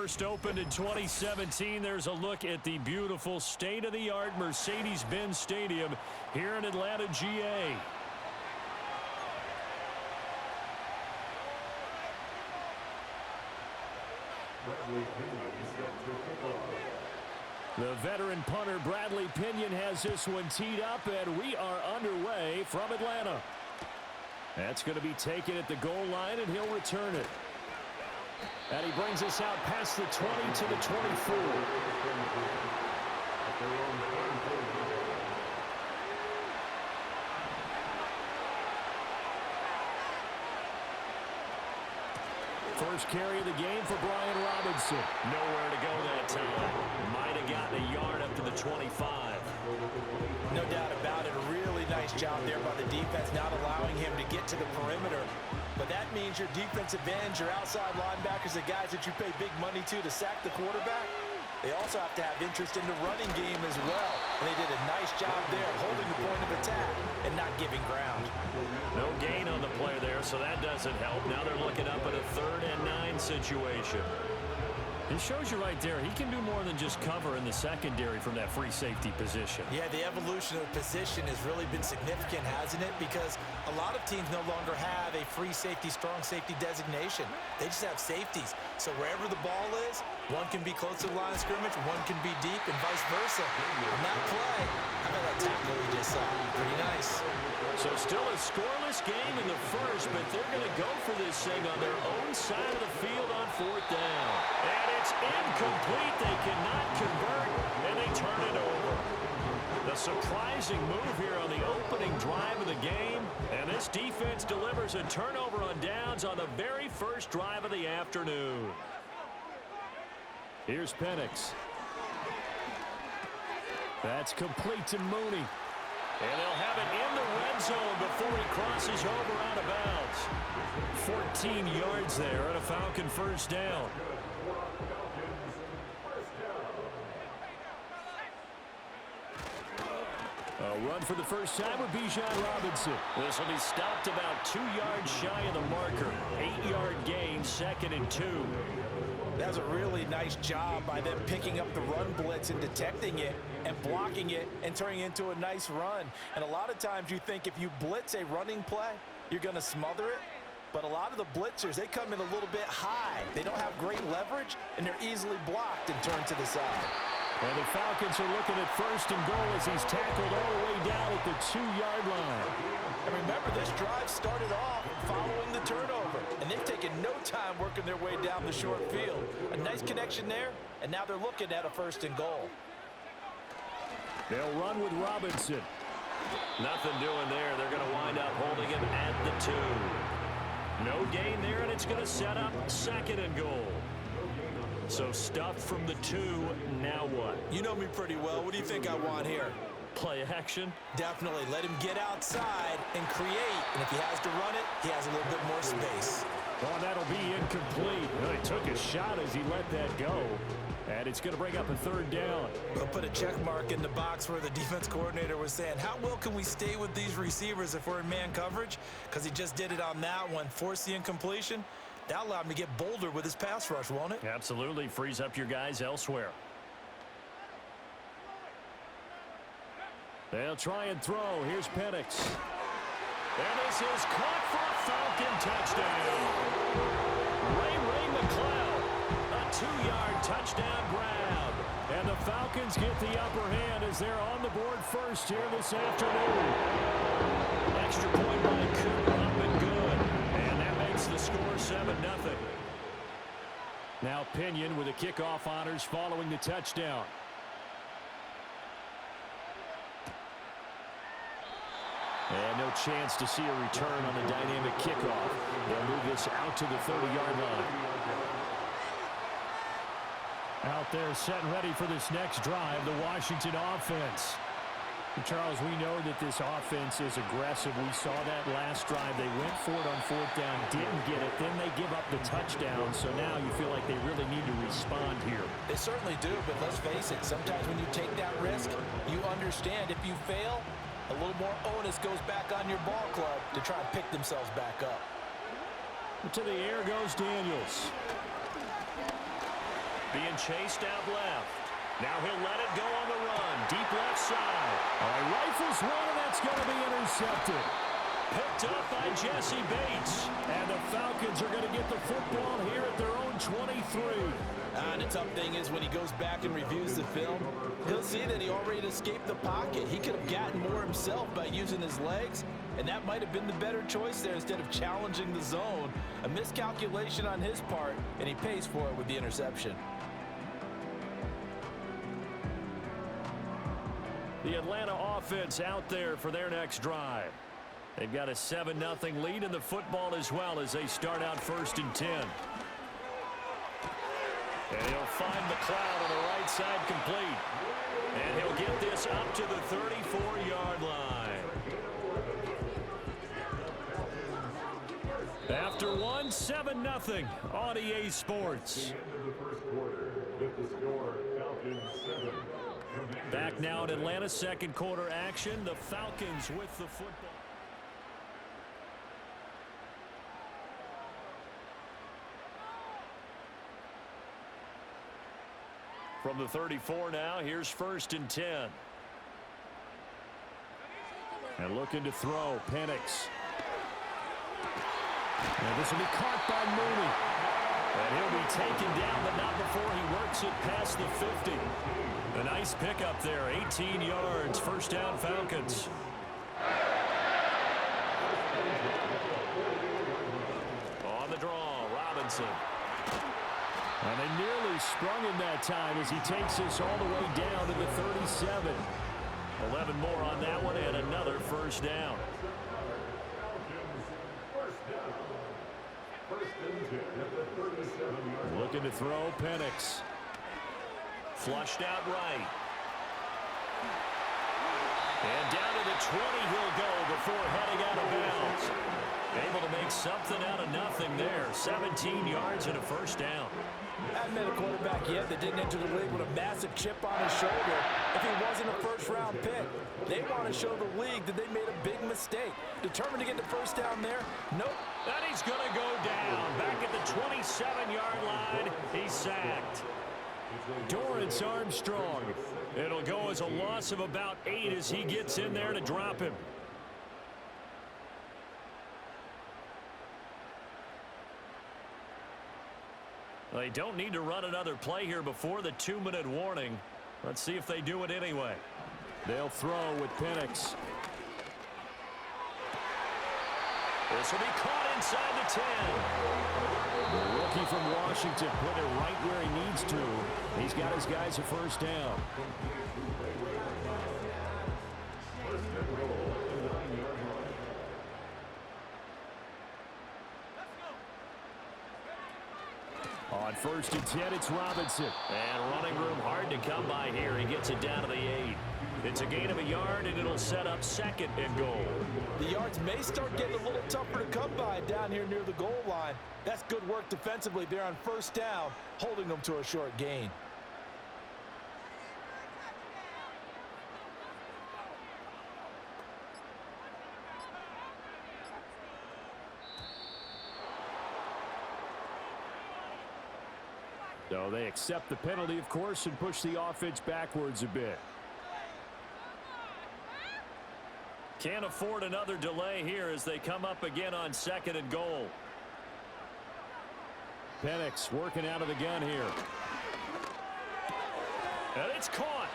First opened in 2017, there's a look at the beautiful state-of-the-art Mercedes-Benz Stadium here in Atlanta, GA. The veteran punter Bradley Pinion has this one teed up, and we are underway from Atlanta. That's going to be taken at the goal line, and he'll return it. And he brings us out past the 20 to the 24. First carry of the game for Brian Robinson. Nowhere to go that time. Might have gotten a yard up to the 25. No doubt about it. A really nice job there by the defense, not allowing him to get to the perimeter. But that means your defensive ends, your outside linebackers, the guys that you pay big money to sack the quarterback, they also have to have interest in the running game as well. And they did a nice job there holding the point of attack and not giving ground. No gain on the play there, so that doesn't help. Now they're looking up at a 3rd and 9 situation. It shows you right there, he can do more than just cover in the secondary from that free safety position. Yeah, the evolution of the position has really been significant, hasn't it? Because a lot of teams no longer have a free safety, strong safety designation. They just have safeties. So wherever the ball is, one can be close to the line of scrimmage, one can be deep, and vice versa. On that play, how about that tackle we just saw? Pretty nice. So still a scoreless game in the first, but they're going to go for this thing on their own side of the field on 4th down. And it's incomplete. They cannot convert, and they turn it over. The surprising move here on the opening drive of the game, and this defense delivers a turnover on downs on the very first drive of the afternoon. Here's Penix. That's complete to Mooney. And they'll have it in the red zone before he crosses over out of bounds. 14 yards there and a Falcon first down. A run for the first time with Bijan Robinson. This will be stopped about 2 yards shy of the marker. 8-yard gain, 2nd and 2. That was a really nice job by them picking up the run blitz and detecting it and blocking it and turning it into a nice run. And a lot of times you think if you blitz a running play, you're going to smother it. But a lot of the blitzers, they come in a little bit high. They don't have great leverage, and they're easily blocked and turned to the side. And the Falcons are looking at 1st and goal as he's tackled all the way down at the 2-yard line. And remember, this drive started off following the turnover, and they've taken no time working their way down the short field. A nice connection there, and now they're looking at a 1st and goal. They'll run with Robinson. Nothing doing there. They're going to wind up holding him at the 2. No gain there, and it's going to set up 2nd and goal. So stuffed from the 2, now what? You know me pretty well. What do you think I want here? Play action? Definitely. Let him get outside and create. And if he has to run it, he has a little bit more space. Oh, that'll be incomplete. Well, he took a shot as he let that go. And it's going to bring up a 3rd down. We'll put a check mark in the box where the defense coordinator was saying, how well can we stay with these receivers if we're in man coverage? Because he just did it on that one, forced the incompletion. That'll allow him to get bolder with his pass rush, won't it? Absolutely. Frees up your guys elsewhere. They'll try and throw. Here's Penix. And this is caught for a Falcon touchdown. Ray McCloud, a 2-yard touchdown grab. And the Falcons get the upper hand as they're on the board first here this afternoon. Extra point by Cooper up and good. And that makes the score 7-0. Now Pinion with the kickoff honors following the touchdown. And no chance to see a return on the dynamic kickoff. They'll move this out to the 30-yard line. Out there set and ready for this next drive, the Washington offense. Charles, we know that this offense is aggressive. We saw that last drive. They went for it on 4th down, didn't get it. Then they give up the touchdown. So now you feel like they really need to respond here. They certainly do, but let's face it. Sometimes when you take that risk, you understand if you fail, a little more onus goes back on your ball club to try and pick themselves back up. To the air goes Daniels. Being chased out left. Now he'll let it go on the run. Deep left side. All right, rifles one, and that's going to be intercepted. Picked up by Jesse Bates. And the Falcons are going to get the football here at their own 23. And the tough thing is when he goes back and reviews the film, he'll see that he already escaped the pocket. He could have gotten more himself by using his legs, and that might have been the better choice there instead of challenging the zone. A miscalculation on his part, and he pays for it with the interception. The Atlanta offense out there for their next drive. They've got a 7-0 lead in the football as well as they start out 1st and 10. And he'll find McLeod on the right side complete. And he'll get this up to the 34-yard line. After one, 7-0 on EA Sports. Back now in Atlanta, second quarter action. The Falcons with the football. From the 34 now, here's 1st and 10. And looking to throw, Penix. And this will be caught by Mooney. And he'll be taken down, but not before he works it past the 50. A nice pickup there, 18 yards, 1st down Falcons. On the draw, Robinson. And they nearly sprung him that time as he takes this all the way down to the 37. 11 more on that one and another 1st down. Looking to throw, Penix. Flushed out right. And down to the 20 he'll go before heading out of bounds. Able to make something out of nothing there. 17 yards and a 1st down. I haven't met a quarterback yet that didn't enter the league with a massive chip on his shoulder if he wasn't a 1st-round pick. They want to show the league that they made a big mistake. Determined to get the 1st down there? Nope. And he's going to go down. Back at the 27-yard line. He's sacked. Dorrance Armstrong. It'll go as a loss of about 8 as he gets in there to drop him. They don't need to run another play here before the 2-minute warning. Let's see if they do it anyway. They'll throw with Penix. This will be caught inside the 10. The rookie from Washington put it right where he needs to. He's got his guys a 1st down. On 1st and 10, it's Robinson. And running room hard to come by here. He gets it down to the 8. It's a gain of a yard, and it'll set up 2nd and goal. The yards may start getting a little tougher to come by down here near the goal line. That's good work defensively there on 1st down, holding them to a short gain. So they accept the penalty, of course, and push the offense backwards a bit. Can't afford another delay here as they come up again on 2nd and goal. Penix working out of the gun here. And it's caught.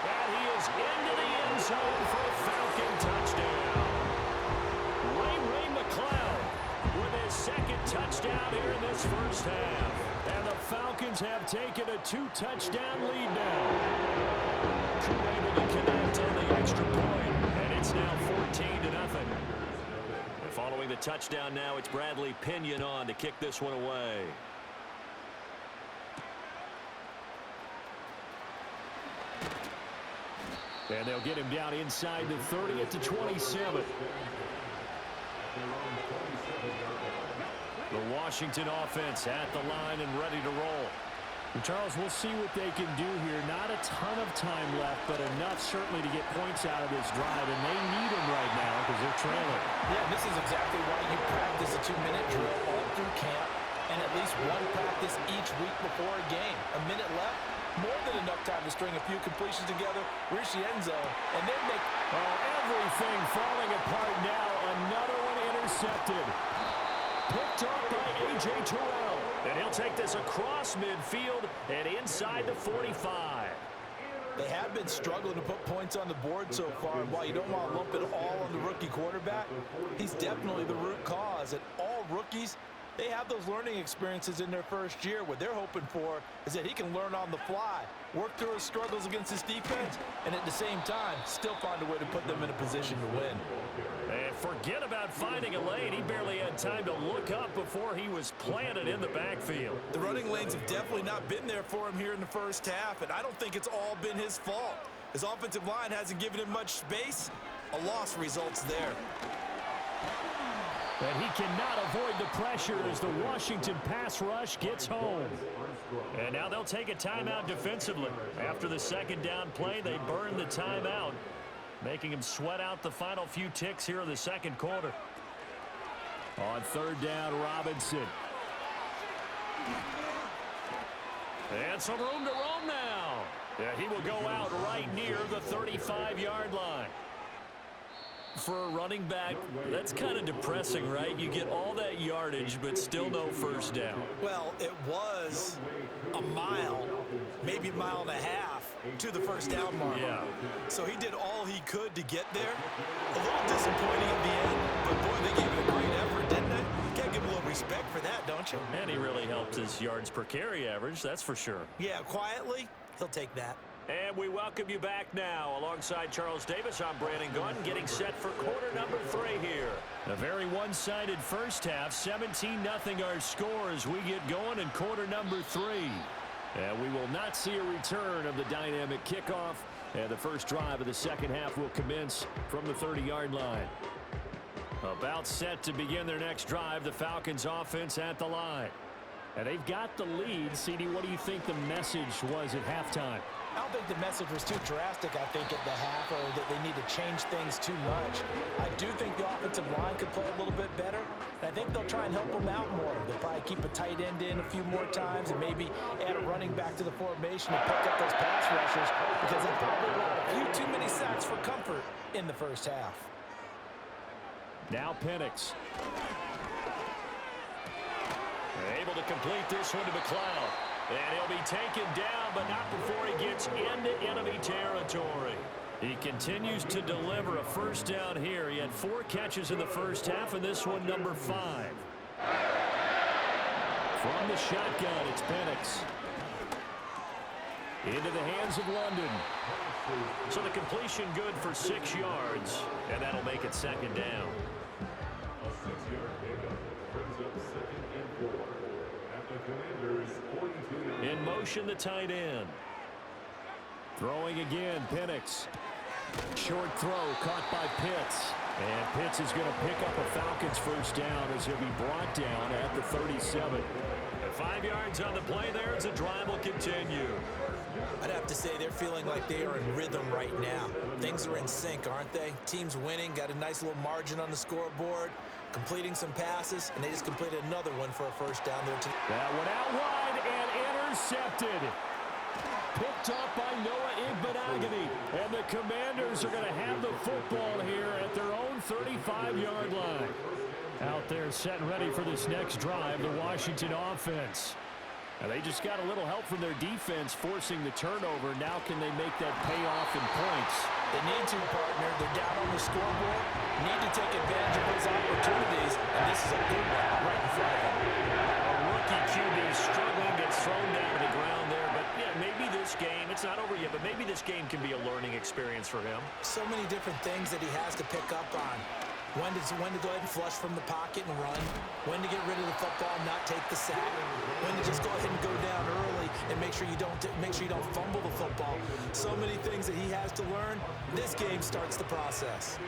And he is into the end zone for a Falcon touchdown. Ray McLeod with his 2nd touchdown here in this 1st half. And the Falcons have taken a 2-touchdown lead now. Crew able to connect on the extra point, and it's now 14-0. And following the touchdown now, it's Bradley Pinion on to kick this one away. And they'll get him down inside the 30 at the 27. The Washington offense at the line and ready to roll. And Charles, we'll see what they can do here. Not a ton of time left, but enough certainly to get points out of this drive, and they need them right now because they're trailing. Yeah, this is exactly why you practice a 2-minute drill all through camp and at least one practice this each week before a game. A minute left, more than enough time to string a few completions together, reach the end zone, and then make... Oh, everything falling apart now. Another one intercepted. Picked up by A.J. Terrell. And he'll take this across midfield and inside the 45. They have been struggling to put points on the board so far, and while you don't want to lump it all on the rookie quarterback, he's definitely the root cause. And all rookies, they have those learning experiences in their first year. What they're hoping for is that he can learn on the fly, work through his struggles against his defense, and at the same time, still find a way to put them in a position to win. And forget about finding a lane. He barely had time to look up before he was planted in the backfield. The running lanes have definitely not been there for him here in the first half, and I don't think it's all been his fault. His offensive line hasn't given him much space. A loss results there. And he cannot avoid the pressure as the Washington pass rush gets home. And now they'll take a timeout defensively. After the second down play, they burn the timeout, making him sweat out the final few ticks here in the second quarter. On third down, Robinson. And some room to roam now. Yeah, he will go out right near the 35-yard line. For a running back, that's kind of depressing, right? You get all that yardage, but still no first down. Well, it was a mile, maybe a mile and a half to the first down mark. Yeah. So he did all he could to get there. A little disappointing at the end, but boy, they gave it a great effort, didn't they? Can't give a little respect for that, don't you? And he really helped his yards per carry average, that's for sure. Yeah, quietly, he'll take that. And we welcome you back now. Alongside Charles Davis, I'm Brandon Gordon, getting set for quarter number 3 here. A very one-sided first half, 17-0 our score as we get going in quarter number 3. And we will not see a return of the dynamic kickoff. And the first drive of the second half will commence from the 30-yard line. About set to begin their next drive, the Falcons offense at the line. And they've got the lead. CD, what do you think the message was at halftime? I don't think the message was too drastic, I think, at the half, or that they need to change things too much. I do think the offensive line could play a little bit better. And I think they'll try and help them out more. They'll probably keep a tight end in a few more times and maybe add a running back to the formation to pick up those pass rushers, because they probably allowed a few too many sacks for comfort in the first half. Now Penix. Able to complete this one to McLeod. And he'll be taken down, but not before he gets into enemy territory. He continues to deliver a first down here. He had 4 catches in the first half, and this one number 5. From the shotgun, it's Penix. Into the hands of London. So the completion good for 6 yards, and that'll make it second down. A 6-yard pickup brings up 2nd and 4 at the Commanders' 42. In motion, the tight end. Throwing again, Penix. Short throw caught by Pitts. And Pitts is going to pick up a Falcons first down as he'll be brought down at the 37. And 5 yards on the play there as the drive will continue. I'd have to say they're feeling like they are in rhythm right now. Things are in sync, aren't they? Team's winning, got a nice little margin on the scoreboard, completing some passes, and they just completed another one for a first down there. That one out wide and intercepted. Picked up by Noah Igbenogany. And the Commanders are going to have the football here at their own 35-yard line. Out there set and ready for this next drive, the Washington offense. And they just got a little help from their defense forcing the turnover. Now can they make that pay off in points? They need to, partner. They're down on the scoreboard. Need to take advantage of those opportunities. And this is a good one right in front of them. A rookie QB struggling, gets thrown down to the ground there. But yeah, maybe this game, it's not over yet, but maybe this game can be a learning experience for him. So many different things that he has to pick up on. When to go ahead and flush from the pocket and run. When to get rid of the football and not take the sack. When to just go ahead and go down early and make sure you don't fumble the football. So many things that he has to learn. This game starts the process.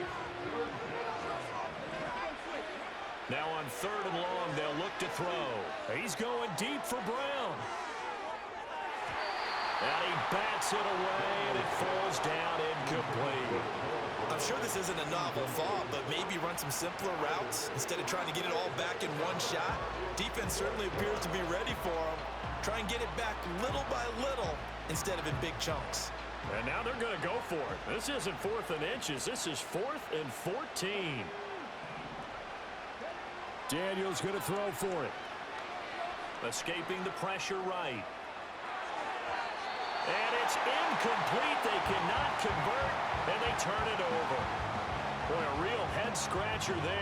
Now on 3rd and long, they'll look to throw. He's going deep for Brown. And he bats it away, and it falls down incomplete. I'm sure this isn't a novel thought, but maybe run some simpler routes instead of trying to get it all back in one shot. Defense certainly appears to be ready for them. Try and get it back little by little instead of in big chunks. And now they're going to go for it. This isn't 4th and inches. This is 4th and 14. Daniel's going to throw for it. Escaping the pressure right. And it's incomplete. They cannot convert, and they turn it over. Boy, a real head-scratcher there.